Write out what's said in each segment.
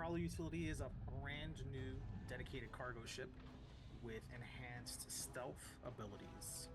Prowler utility is a brand new dedicated cargo ship with enhanced stealth abilities.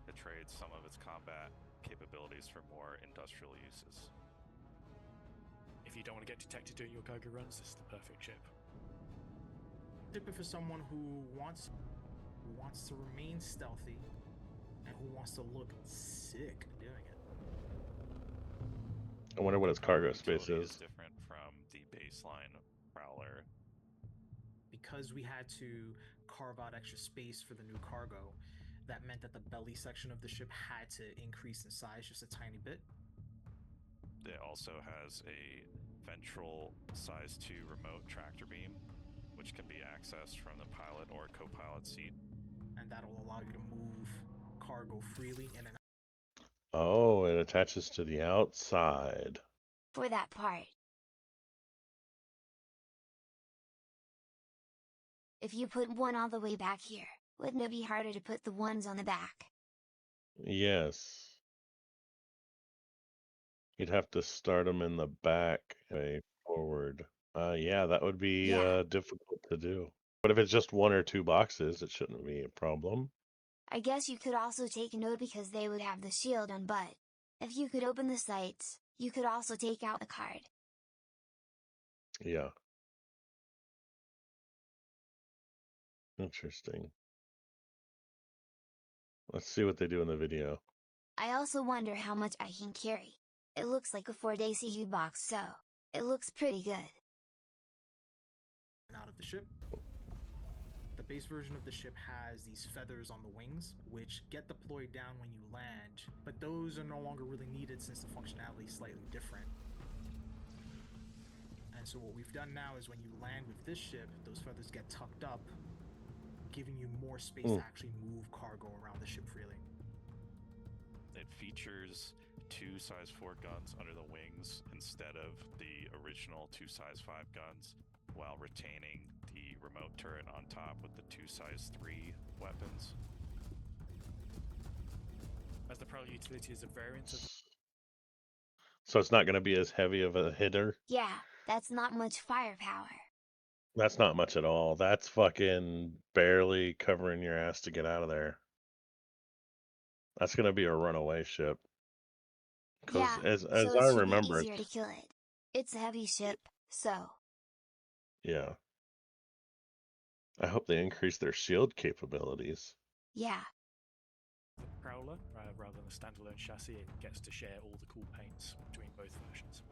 It trades some of its combat capabilities for more industrial uses. If you don't want to get detected doing your cargo runs, this is the perfect ship. Ship it for someone who wants to remain stealthy and who wants to look sick doing it. I wonder what its cargo space Utility is. Different from the baseline Prowler. Because we had to carve out extra space for the new cargo, that meant that the belly section of the ship had to increase in size just a tiny bit. It also has a ventral size 2 remote tractor beam, which can be accessed from the pilot or co-pilot seat. And that'll allow you to move cargo freely in and out. Oh, it attaches to the outside. For that part. If you put one all the way back here, wouldn't it be harder to put the ones on the back? Yes. You'd have to start them in the back way forward. Yeah, that would be difficult to do. But if it's just one or two boxes, it shouldn't be a problem. I guess you could also take a note because they would have the shield on, but if you could open the sights, you could also take out a card. Yeah. Interesting. Let's see what they do in the video. I also wonder how much I can carry. It looks like a 4-day CU box, so it looks pretty good. Out of the ship. The base version of the ship has these feathers on the wings, which get deployed down when you land, but those are no longer really needed since the functionality is slightly different. And so what we've done now is when you land with this ship, those feathers get tucked up, giving you more space to actually move cargo around the ship freely. It features 2 size 4 guns under the wings instead of the original 2 size 5 guns, while retaining the remote turret on top with the 2 size 3 weapons. As the Prowler utility is a variant of... So it's not going to be as heavy of a hitter? Yeah, that's not much firepower. That's not much at all. That's fucking barely covering your ass to get out of there. That's going to be a runaway ship. Yeah, as so I it should remember, be easier to kill it. It's a heavy ship, so... Yeah. I hope they increase their shield capabilities. Yeah. The Prowler, rather than a standalone chassis, it gets to share all the cool paints between both versions.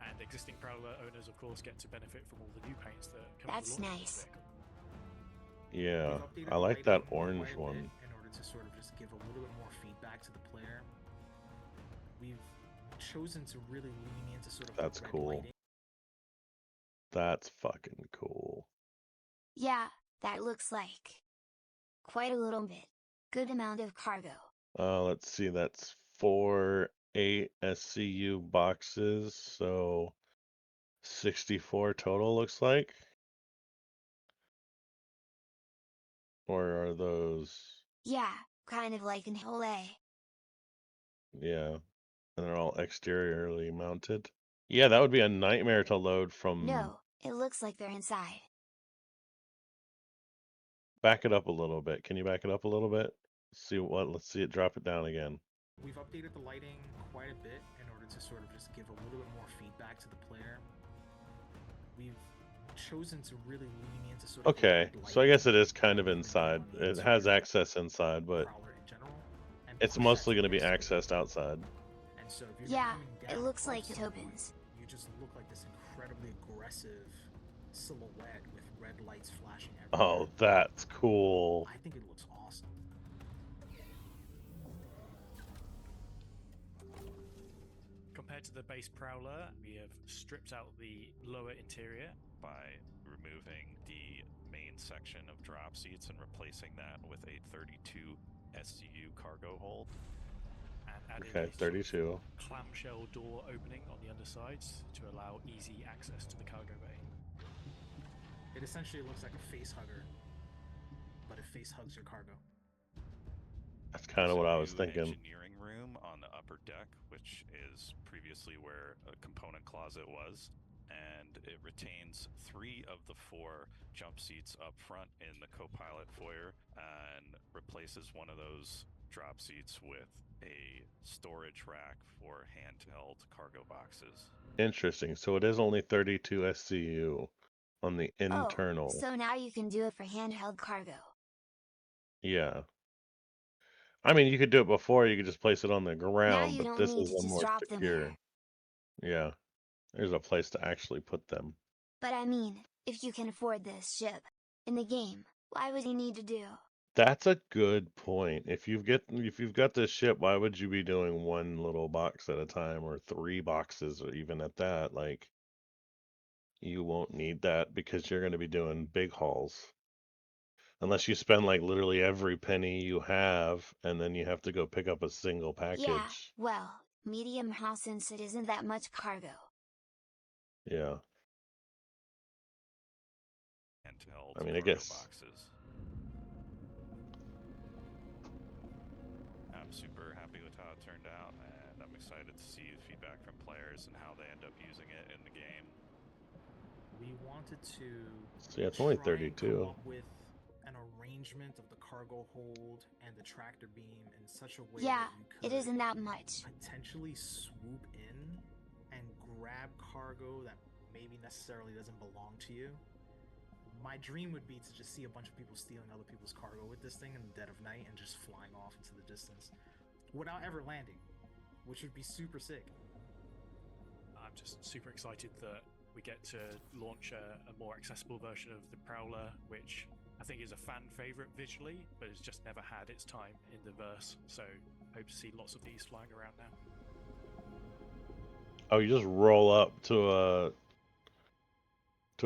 And existing Prowler owners, of course, get to benefit from all the new paints that come with the launch of this vehicle. Yeah, I like that orange one. In order to sort of just give a little bit more feedback to the player, we've chosen to really lean into sort of That's red cool. lighting. That's fucking cool. Yeah, that looks like quite a little bit. Good amount of cargo. Let's see, that's 4 8 SCU boxes, so 64 total looks like. Or are those? Yeah, kind of like an whole A. Yeah, and they're all exteriorly mounted. Yeah, that would be a nightmare to load from. No, it looks like they're inside. Back it up a little bit. Can you back it up a little bit? Let's see it drop it down again. We've updated the lighting quite a bit in order to sort of just give a little bit more feedback to the player. We've chosen to really lean into sort of okay, so I guess it is kind of inside. It has access inside, but it's mostly going to be accessed outside. And so if you're coming down, it looks like it opens. You just look like this incredibly aggressive silhouette with red lights flashing everywhere. Oh, that's cool. I think it looks awesome. Compared to the base Prowler, we have stripped out the lower interior by removing the main section of drop seats and replacing that with a 32 SCU cargo hold. And okay, 32. Clamshell door opening on the undersides to allow easy access to the cargo bay. It essentially looks like a face hugger, but it face hugs your cargo. That's kind of what I was thinking. Engineering room on the upper deck, which is previously where a component closet was. and it retains 3 of the 4 jump seats up front in the co-pilot foyer and replaces one of those drop seats with a storage rack for handheld cargo boxes. Interesting. So it is only 32 SCU on the internal. Oh, so now you can do it for handheld cargo. Yeah. I mean, you could do it before. You could just place it on the Now ground, you but don't this need is to a just more drop them secure. there. Yeah. There's a place to actually put them. But I mean, if you can afford this ship in the game, why would you need to do? That's a good point. If you've got this ship, why would you be doing one little box at a time or 3 boxes or even at that? Like, you won't need that because you're going to be doing big hauls. Unless you spend like literally every penny you have and then you have to go pick up a single Yeah, package. well, medium haul since it isn't that much cargo. Yeah. Handheld I mean, I cargo guess. boxes. I'm super happy with how it turned out, and I'm excited to see the feedback from players and how they end up using it in the game. We wanted to So yeah, it's only try and 32. come up with an arrangement of the cargo hold and the tractor beam in such a way Yeah, that you could it isn't that much. potentially swoop in and grab cargo that maybe necessarily doesn't belong to you. My dream would be to just see a bunch of people stealing other people's cargo with this thing in the dead of night and just flying off into the distance without ever landing, which would be super sick. I'm just super excited that we get to launch a more accessible version of the Prowler, which I think is a fan favorite visually, but has just never had its time in the verse. So hope to see lots of these flying around now. Oh, you just roll up to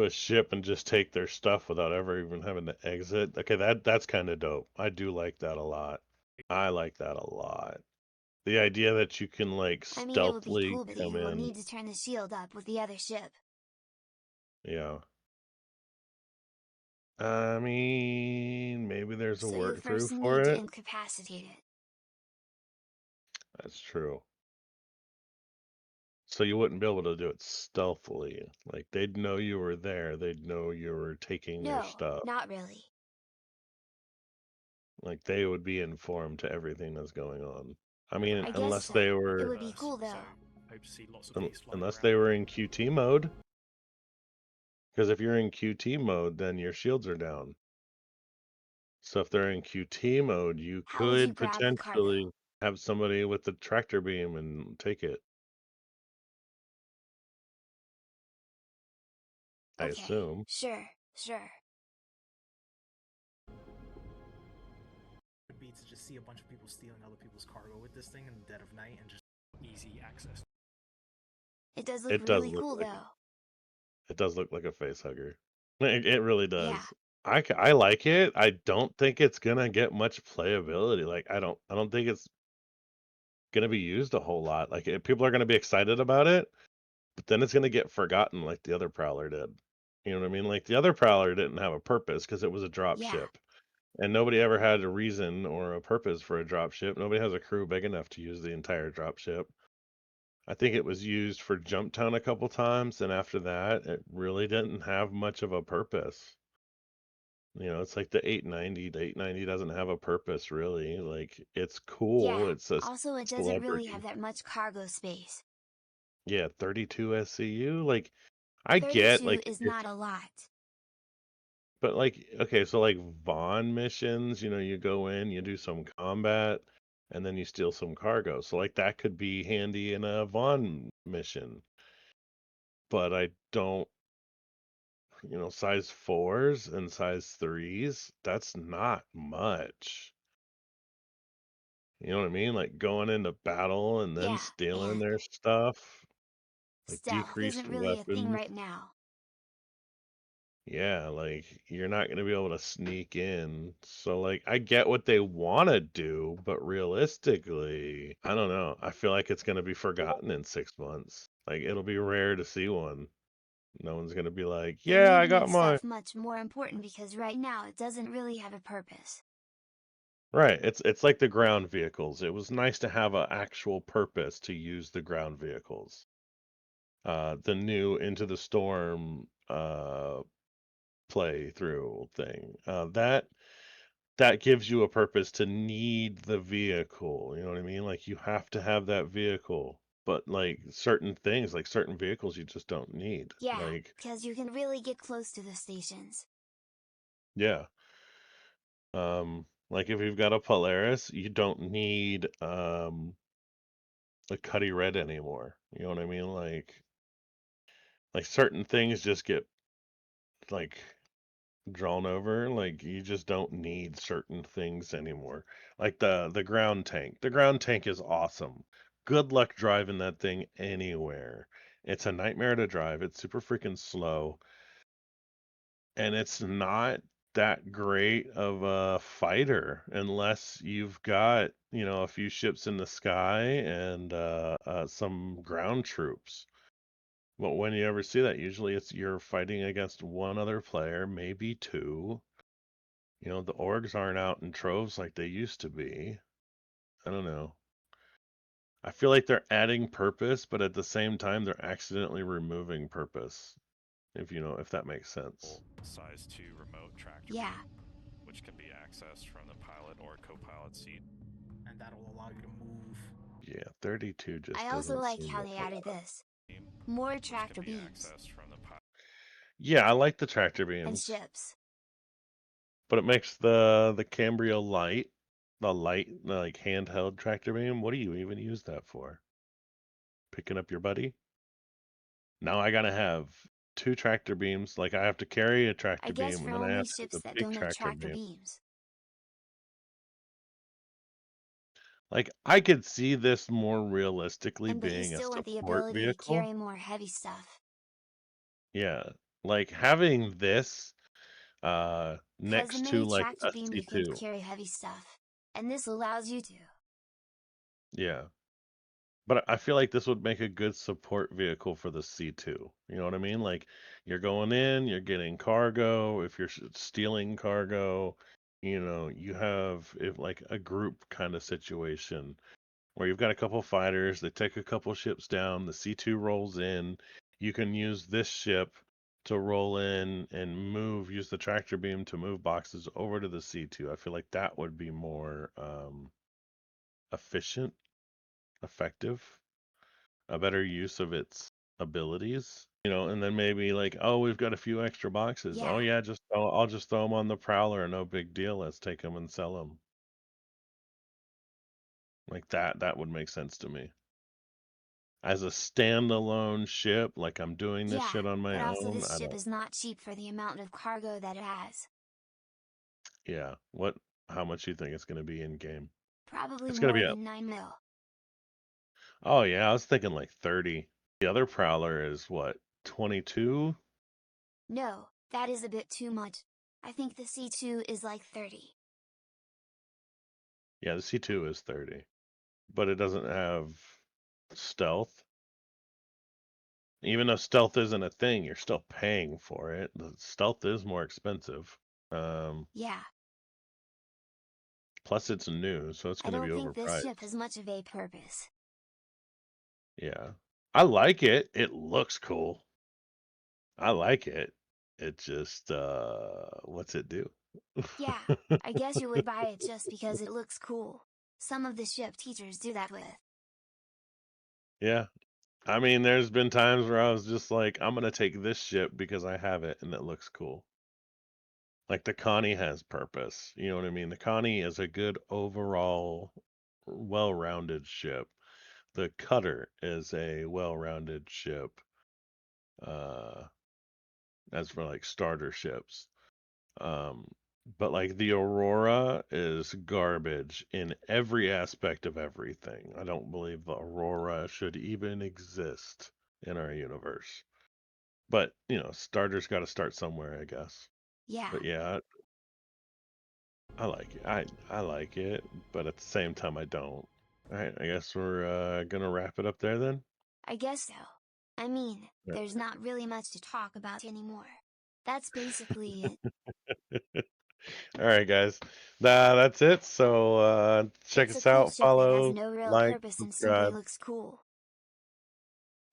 a ship and just take their stuff without ever even having to exit. Okay, that's kind of dope. I do like that a lot. I like that a lot. The idea that you can like I mean, it would be stealthily cool, but come you will in. need to turn the shield up with the other ship. Yeah. I mean, maybe there's a So you work through first for need to it. incapacitate it. That's true. So you wouldn't be able to do it stealthily. Like they'd know you were there. They'd know you were taking their No, stuff. not really. Like they would be informed to everything that's going on. I mean, I guess unless so. they It were would be cool though. So hope to see lots of these flying unless around they now. were in QT mode. Because if you're in QT mode, then your shields are down. So if they're in QT mode, you How would you could grab the cargo? potentially have somebody with the tractor beam and take it. I Okay, assume. sure. Would be to just see a bunch of people stealing other people's cargo with this thing in the dead of night and just Easy access. It does look It does really look cool like though. it does look like a face hugger. It really Yeah, does. I like it. I don't think it's gonna get much playability. Like I don't think it's gonna be used a whole lot. Like people are gonna be excited about it, but then it's gonna get forgotten like the other Prowler did. You know what I mean? Like the other Prowler didn't have a purpose because it was a drop yeah, ship. And nobody ever had a reason or a purpose for a drop ship. Nobody has a crew big enough to use the entire drop ship. I think it was used for Jump Town a couple times, and after that, it really didn't have much of a purpose. You know, it's like the 890. The 890 doesn't have a purpose really. Like it's cool. yeah. It's a Also, it doesn't really have celebrity. that much cargo space. Yeah, 32 SCU. Like I get 32 like is if not a lot. but like okay, so like Vaughn missions, you know, you go in, you do some combat, and then you steal some cargo. So like that could be handy in a Vaughn mission. But I don't, you know, size 4s and size 3s, that's not much. You know what I mean? Like going into battle and then Yeah, stealing and their stuff, like stealth decreased isn't really a thing weapons. right now. Yeah, like you're not going to be able to sneak in. So like I get what they want to do, but realistically, I don't know. I feel like it's going to be forgotten in 6 months. Like it'll be rare to see one. No one's going to be like, They "Yeah, need I to got make mine." stuff much more important because right now it doesn't really have a purpose. Right. It's like the ground vehicles. It was nice to have an actual purpose to use the ground vehicles. the new Into the Storm playthrough thing. That gives you a purpose to need the vehicle. You know what I mean? Like you have to have that vehicle. But like certain things, like certain vehicles, you just don't need. Yeah, Like, because you can really get close to the stations. yeah. Like if you've got a Polaris, you don't need a Cuddy Red anymore. You know what I mean? Like certain things just get like drawn over. Like you just don't need certain things anymore. Like the ground tank. The ground tank is awesome. Good luck driving that thing anywhere. It's a nightmare to drive. It's super freaking slow. And it's not that great of a fighter unless you've got, a few ships in the sky and some ground troops. But when you ever see that, usually it's you're fighting against one other player, maybe two. The orgs aren't out in troves like they used to be. I don't know. I feel like they're adding purpose, but at the same time, they're accidentally removing purpose. If that makes sense. Size 2 remote tractor Yeah. beam, which can be accessed from the pilot or co-pilot seat. And that'll allow you to move. Yeah, 32 just I also doesn't like seem how like they a added lot. this. More tractor beams. Yeah, I like the tractor And beams, ships. but it makes the Cambria light, the light like handheld tractor beam. What do you even use that for? Picking up your buddy? Now I gotta have two tractor beams. Like I have to carry a I tractor guess beam, for and then I only have to have ships a that big don't have tractor tractor beam. beams. Like I could see this more realistically But you being a still want the support ability to vehicle. carry more heavy stuff. Yeah, like having this Because the next to mini like tractor a beam you can C2. carry heavy stuff. And this allows you to. Yeah. But I feel like this would make a good support vehicle for the C2. You know what I mean? Like you're going in, you're getting cargo. If you're stealing cargo, you have like a group kind of situation where you've got a couple fighters, they take a couple ships down, the C2 rolls in. You can use this ship to roll in and use the tractor beam to move boxes over to the C2. I feel like that would be more efficient, effective, a better use of its abilities. And then maybe like, oh, we've got a few extra boxes. Yeah. Oh yeah, I'll just throw them on the Prowler, no big deal. Let's take them and sell them. Like that would make sense to me. As a standalone ship, like I'm doing this Yeah, shit on my but also own, this I ship don't. is not cheap for the amount of cargo that it has. Yeah, how much you think it's going to be in game? Probably It's going to more be up. than 9 mil. Oh yeah, I was thinking like 30. The other Prowler is what, 22? No, that is a bit too much. I think the C2 is like 30. Yeah, the C2 is 30, but it doesn't have stealth. Even though stealth isn't a thing, you're still paying for it. The stealth is more expensive. Yeah. Plus it's new, so it's I going to be don't think this ship overpriced. has much of a purpose. Yeah. I like it. It looks cool. I like it. It just what's it do? Yeah, I guess you would buy it just because it looks cool. Some of the ship teachers do that with. Yeah. I mean, there's been times where I was just like, I'm gonna take this ship because I have it and it looks cool. Like the Connie has purpose. You know what I mean? The Connie is a good overall, well-rounded ship. The Cutter is a well-rounded ship. Uh, as for like starter ships. Um, but like the Aurora is garbage in every aspect of everything. I don't believe the Aurora should even exist in our universe. But, starters got to start somewhere, I guess. Yeah, But yeah, I like it. I like it, but at the same time I don't. All right, I guess we're gonna wrap it up there then. I guess so. I mean, Yeah. there's not really much to talk about anymore. That's basically it. All right, guys. That's it. So check It's a us cool out, ship that has follow, no real like, purpose and simply subscribe. looks cool.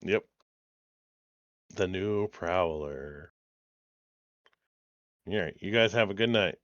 Yep. The new Prowler. All right, you guys have a good night.